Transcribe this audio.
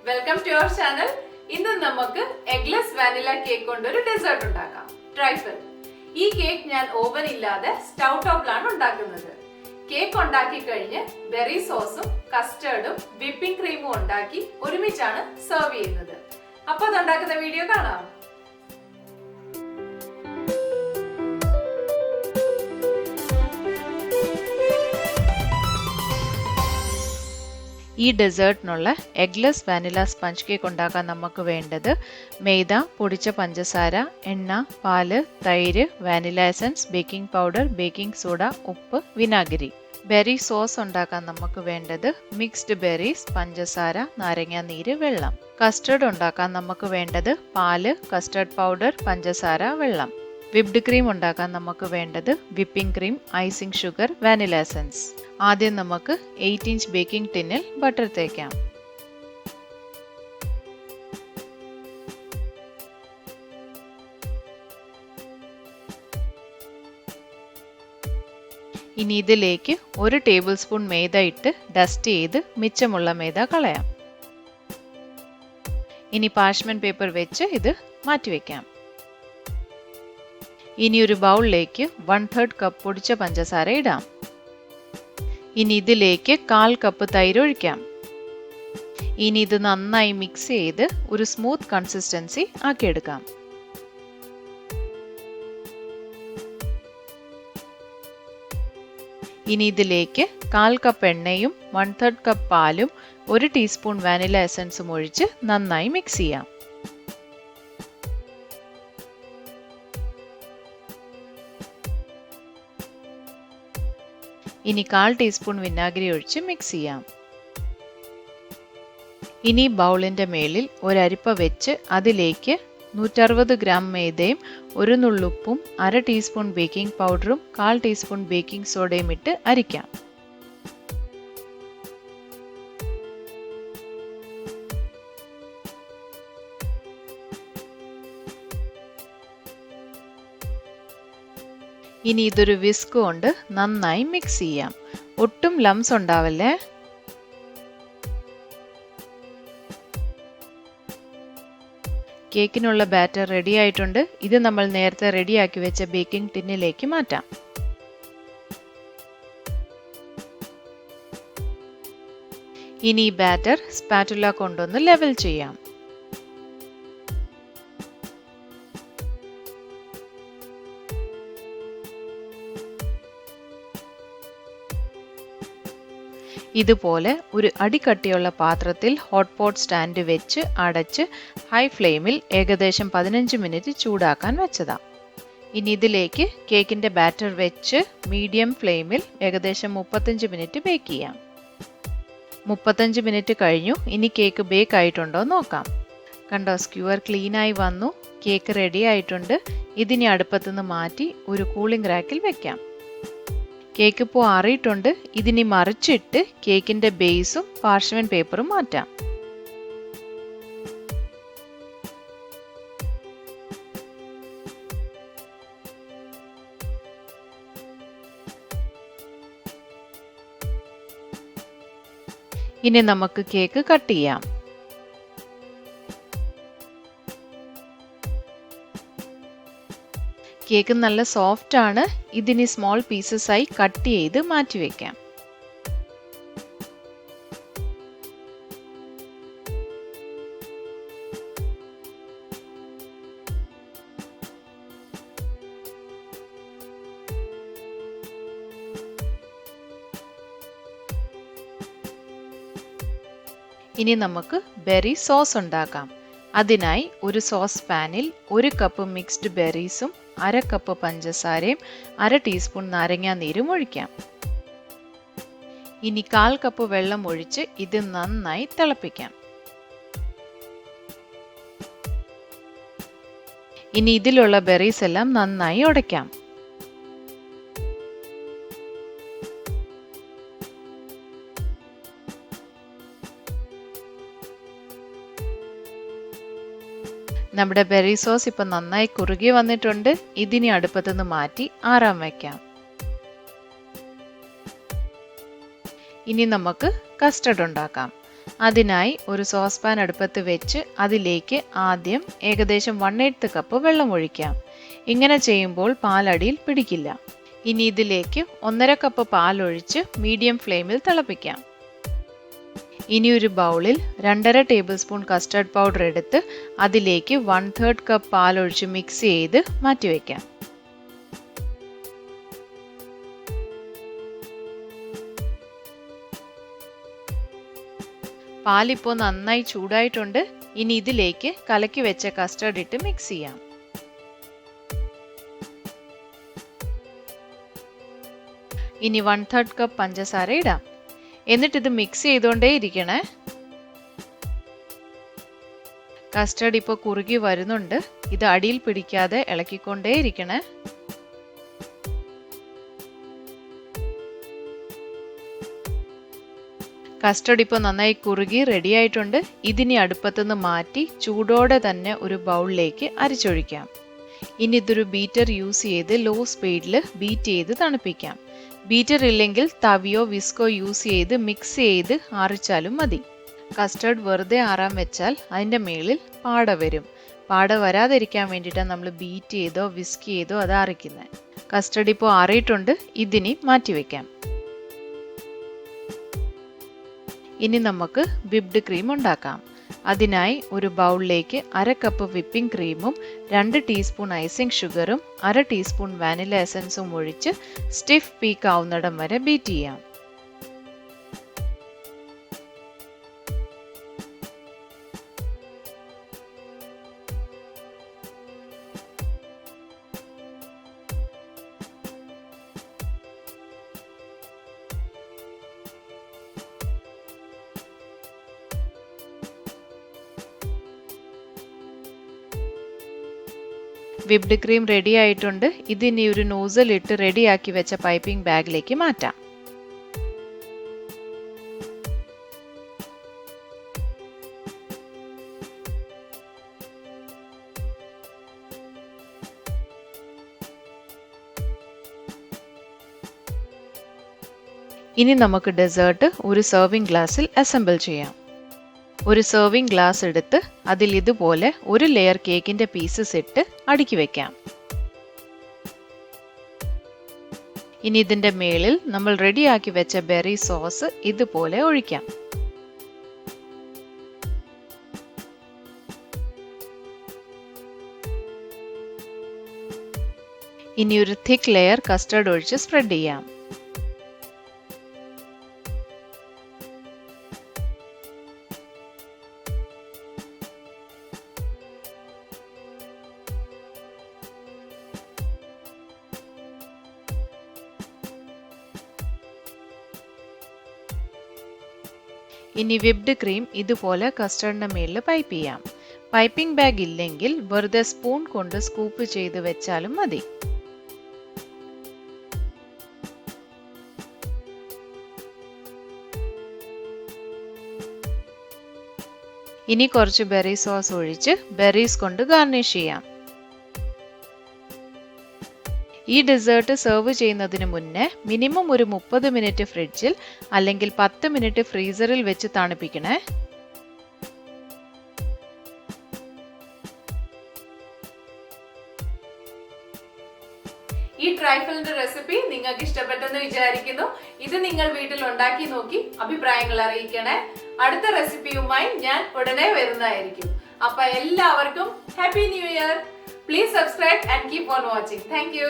Welcome to your channel. ഇന്ന് നമുക്ക് eggless vanilla cake കൊണ്ട് ഒരു ഡെസേർട്ട് ഉണ്ടാക്കാം. ട്രൈഫിൾ. ഈ കേക്ക് ഞാൻ ഓവൻ ഇല്ലാതെ സ്റ്റൗ ടോപ്പിലാണ് ഉണ്ടാക്കുന്നത്. കേക്ക് ഉണ്ടാക്കി കഴിഞ്ഞ് ബെറി സോസും കസ്റ്റർഡും വിപ്പിംഗ് ക്രീമും ഉണ്ടാക്കി ഒരുമിച്ചാണ് സെർവ് ചെയ്യുന്നത്. അപ്പൊ അതുണ്ടാക്കുന്ന വീഡിയോ കാണാം. ഈ ഡെസേർട്ടിനുള്ള എഗ്ലെസ് വാനില സ്പഞ്ച് കേക്ക് ഉണ്ടാക്കാൻ നമുക്ക് വേണ്ടത് മൈദ, പൊടിച്ച പഞ്ചസാര, എണ്ണ, പാല്, തൈര്, vanilla essence, baking powder, baking soda, ഉപ്പ്, വിനാഗിരി. ബെറി സോസ് ഉണ്ടാക്കാൻ നമുക്ക് വേണ്ടത് മിക്സ്ഡ് ബെറീസ്, പഞ്ചസാര, നാരങ്ങ നീര്, വെള്ളം. കസ്റ്റർഡ് ഉണ്ടാക്കാൻ നമുക്ക് വേണ്ടത് പാല്, കസ്റ്റർഡ് പൗഡർ, പഞ്ചസാര, വെള്ളം. വിപ്ഡ് ക്രീം ഉണ്ടാക്കാൻ നമുക്ക് വേണ്ടത് whipping cream, icing sugar, vanilla essence. ആദ്യം നമുക്ക് 8 ഇഞ്ച് ബേക്കിംഗ് ടിന്നിൽ ബട്ടർ തേക്കാം. ഇനി ഇതിലേക്ക് 1 ടേബിൾ സ്പൂൺ മൈദ ഇട്ട് ഡസ്റ്റ് ചെയ്ത് മിച്ചമുള്ള മൈദ കളയാം. ഇനി പാർച്ച്മെന്റ് പേപ്പർ വെച്ച് ഇത് മാറ്റിവെക്കാം. ഇനി ഒരു ബൗളിലേക്ക് 1/3 കപ്പ് പൊടിച്ച പഞ്ചസാര ഇടാം. ഇനി ഇതിലേക്ക് 1/4 കപ്പ് തൈര് ഒഴിക്കാം. ഇനി ഇത് നന്നായി മിക്സ് ചെയ്ത് ഒരു സ്മൂത്ത് കൺസിസ്റ്റൻസി ആക്കിയെടുക്കാം. ഇനി ഇതിലേക്ക് 1/4 കപ്പ് എണ്ണയും 1/3 കപ്പ് പാലും 1 ടീസ്പൂൺ വാനില എസൻസും ഒഴിച്ച് നന്നായി മിക്സ് ചെയ്യാം. ഇനി 1/4 ടീസ്പൂൺ വിനാഗിരി ഒഴിച്ച് മിക്സ് ചെയ്യാം. ഇനി ബൗളിന്റെ മേലിൽ ഒരു അരിപ്പ വെച്ച് അതിലേക്ക് 160 ഗ്രാം മൈദയും 1 നുള്ളുപ്പും 1/2 ടീസ്പൂൺ ബേക്കിംഗ് പൗഡറും 1/4 ടീസ്പൂൺ ബേക്കിംഗ് സോഡയും ഇട്ട് അരിക്കാം. ഇനി ഇതൊരു വിസ്ക് കൊണ്ട് നന്നായി മിക്സ് ചെയ്യാം. ഒട്ടും ലംസ് ഉണ്ടാവല്ലേ. കേക്കിനുള്ള ബാറ്റർ റെഡി ആയിട്ടുണ്ട്. ഇത് നമ്മൾ നേരത്തെ റെഡിയാക്കി വെച്ച ബേക്കിംഗ് ടിന്നിലേക്ക് മാറ്റാം. ഇനി ഈ ബാറ്റർ സ്പാറ്റുല കൊണ്ടൊന്ന് ലെവൽ ചെയ്യാം. ഇതുപോലെ ഒരു അടികട്ടിയുള്ള പാത്രത്തിൽ ഹോട്ട് പോട്ട് സ്റ്റാൻഡ് വെച്ച് അടച്ച് ഹൈ ഫ്ലെയിമിൽ ഏകദേശം 15 മിനിറ്റ് ചൂടാക്കാൻ വെച്ചതാ. ഇനി ഇതിലേക്ക് കേക്കിന്റെ ബാറ്റർ വെച്ച് മീഡിയം ഫ്ലെയിമിൽ ഏകദേശം 35 മിനിറ്റ് ബേക്ക് ചെയ്യാം. 35 മിനിറ്റ് കഴിഞ്ഞു. ഇനി കേക്ക് ബേക്ക് ആയിട്ടുണ്ടോ നോക്കാം. കണ്ടോ, സ്ക്യൂർ ക്ലീൻ ആയി വന്നു. കേക്ക് റെഡി ആയിട്ടുണ്ട്. ഇതിനി അടുപ്പത്തുനിന്ന് മാറ്റി ഒരു കൂളിംഗ് റാക്കിൽ വെക്കാം. കേക്ക് ഇപ്പോൾ ആറിയിട്ടുണ്ട്. ഇതിനി മറിച്ചിട്ട് കേക്കിന്റെ ബേസും പാർച്ച്മെന്റ് പേപ്പറും മാറ്റാം. ഇനി നമുക്ക് കേക്ക് കട്ട് ചെയ്യാം. കേക്ക് നല്ല സോഫ്റ്റ് ആണ്. ഇതിനി സ്മോൾ പീസസ് ആയി കട്ട് ചെയ്ത് മാറ്റിവെക്കാം. ഇനി നമുക്ക് ബെറി സോസ് ഉണ്ടാക്കാം. അതിനായി ഒരു സോസ് പാനിൽ 1 കപ്പ് മിക്സ്ഡ് ബെറീസും 1/2 കപ്പ് പഞ്ചസാരയും 1/2 ടീസ്പൂൺ നാരങ്ങ നീരും ഒഴിക്കാം. ഇനി 1/4 കപ്പ് വെള്ളം ഒഴിച്ച് ഇത് നന്നായി തിളപ്പിക്കാം. ഇനി ഇതിലുള്ള ബെറീസ് എല്ലാം നന്നായി ഉടയ്ക്കാം. നമ്മുടെ ബെറി സോസ് ഇപ്പൊ നന്നായി കുറുകി വന്നിട്ടുണ്ട്. ഇതിനി അടുപ്പത്തുനിന്ന് മാറ്റി ആറാൻ വയ്ക്കാം. ഇനി നമുക്ക് കസ്റ്റർഡ് ഉണ്ടാക്കാം. അതിനായി ഒരു സോസ് പാൻ അടുപ്പത്ത് വെച്ച് അതിലേക്ക് ആദ്യം ഏകദേശം 1/8 കപ്പ് വെള്ളം ഒഴിക്കാം. ഇങ്ങനെ ചെയ്യുമ്പോൾ പാലടിയിൽ പിടിക്കില്ല. ഇനി ഇതിലേക്ക് 1/2 കപ്പ് പാലൊഴിച്ച് മീഡിയം ഫ്ലെയിമിൽ തിളപ്പിക്കാം. ഇനി ഒരു ബൗളിൽ 2.5 ടേബിൾ സ്പൂൺ കസ്റ്റർഡ് പൗഡർ എടുത്ത് അതിലേക്ക് 1/3 കപ്പ് പാലൊഴിച്ച് മിക്സ് ചെയ്ത് മാറ്റിവെക്കാം. പാലിപ്പോൾ നന്നായി ചൂടായിട്ടുണ്ട്. ഇനി ഇതിലേക്ക് കലക്കി വെച്ച കസ്റ്റർഡ് ഇട്ട് മിക്സ് ചെയ്യാം. ഇനി 1/3 കപ്പ് പഞ്ചസാര ഇടാം. എന്നിട്ട് ഇത് മിക്സ് ചെയ്തുകൊണ്ടേ ഇരിക്കണേ. കസ്റ്റർഡ് ഇപ്പോൾ കുറുകി വരുന്നുണ്ട്. ഇത് അടിയിൽ പിടിക്കാതെ ഇളക്കിക്കൊണ്ടേ ഇരിക്കണേ. കസ്റ്റർഡ് ഇപ്പോൾ നന്നായി കുറുകി റെഡി ആയിട്ടുണ്ട്. ഇതിനി അടുപ്പത്തുനിന്ന് മാറ്റി ചൂടോടെ തന്നെ ഒരു ബൗളിലേക്ക് അരിച്ചൊഴിക്കാം. ഇനി ഇതൊരു ബീറ്റർ യൂസ് ചെയ്ത് ലോ സ്പീഡിൽ ബീറ്റ് ചെയ്ത് തണുപ്പിക്കാം. ബീറ്റർ ഇല്ലെങ്കിൽ തവിയോ വിസ്കോ യൂസ് ചെയ്ത് മിക്സ് ചെയ്ത് ആറിച്ചാലും മതി. കസ്റ്റർഡ് വെറുതെ ആറാൻ വെച്ചാൽ അതിൻ്റെ മേളിൽ പാട വരും. പാട വരാതിരിക്കാൻ വേണ്ടിയിട്ടാണ് നമ്മൾ ബീറ്റ് ചെയ്തോ വിസ്ക് ചെയ്തോ അത് ആറിക്കുന്നത്. കസ്റ്റർഡ് ഇപ്പോൾ ആറിയിട്ടുണ്ട്. ഇതിനി മാറ്റിവെക്കാം. ഇനി നമുക്ക് വിപ്ഡ് ക്രീം ഉണ്ടാക്കാം. അതിനായി ഒരു ബൗളിലേക്ക് 1/2 കപ്പ് വിപ്പിംഗ് ക്രീമും 2 ടീസ്പൂൺ ഐസിംഗ് ഷുഗറും 1/2 ടീസ്പൂൺ വാനില എസൻസും ഒഴിച്ച് സ്റ്റിഫ് പീക്ക് ആവുന്നിടം വരെ ബീറ്റ് ചെയ്യാം. വിപ്ഡ് ക്രീം റെഡി ആയിട്ടുണ്ട്. ഇതിനി ഒരു നോസൽ ഇട്ട് റെഡിയാക്കി വെച്ച പൈപ്പിംഗ് ബാഗിലേക്ക് മാറ്റാം. ഇനി നമുക്ക് ഡെസേർട്ട് ഒരു സെർവിംഗ് ഗ്ലാസ്സിൽ അസംബിൾ ചെയ്യാം. ഒരു സെർവിംഗ് ഗ്ലാസ് എടുത്ത് അതിൽ ഇതുപോലെ ഒരു ലെയർ കേക്കിന്റെ പീസസ് ഇട്ട് അടുക്കി വെക്കാം. ഇനി ഇതിന്റെ മേളിൽ നമ്മൾ റെഡിയാക്കി വെച്ച ബെറി സോസ് ഇതുപോലെ ഒഴിക്കാം. ഇനി ഒരു തിക്ക് ലെയർ കസ്റ്റർഡ് ഒഴിച്ച് സ്പ്രെഡ് ചെയ്യാം. ഇനി വിപ്ഡ് ക്രീം ഇതുപോലെ കസ്റ്റർഡിന്റെ മേലിൽ പൈപ്പ് ചെയ്യാം. പൈപ്പിംഗ് ബാഗ് ഇല്ലെങ്കിൽ വെറുതെ സ്പൂൺ കൊണ്ട് സ്കൂപ്പ് ചെയ്ത് വെച്ചാലും മതി. ഇനി കുറച്ച് ബെറി സോസ് ഒഴിച്ച് ബെറീസ് കൊണ്ട് ഗാർണിഷ് ചെയ്യാം. ഈ ഡെസേർട്ട് സെർവ് ചെയ്യുന്നതിന് മുന്നേ മിനിമം ഒരു 30 മിനിറ്റ് ഫ്രിഡ്ജിൽ അല്ലെങ്കിൽ 10 മിനിറ്റ് ഫ്രീസറിൽ വെച്ച് തണുപ്പിക്കണേ. ഈ ട്രൈഫിളിന്റെ റെസിപ്പി നിങ്ങൾക്ക് ഇഷ്ടപ്പെട്ടെന്ന് വിചാരിക്കുന്നു. ഇത് നിങ്ങൾ വീട്ടിൽ ഉണ്ടാക്കി നോക്കി അഭിപ്രായങ്ങൾ അറിയിക്കണേ. അടുത്ത റെസിപ്പിയുമായി ഞാൻ ഉടനെ വരുന്നതായിരിക്കും. അപ്പൊ എല്ലാവർക്കും happy new year. Please subscribe and keep on watching. Thank you.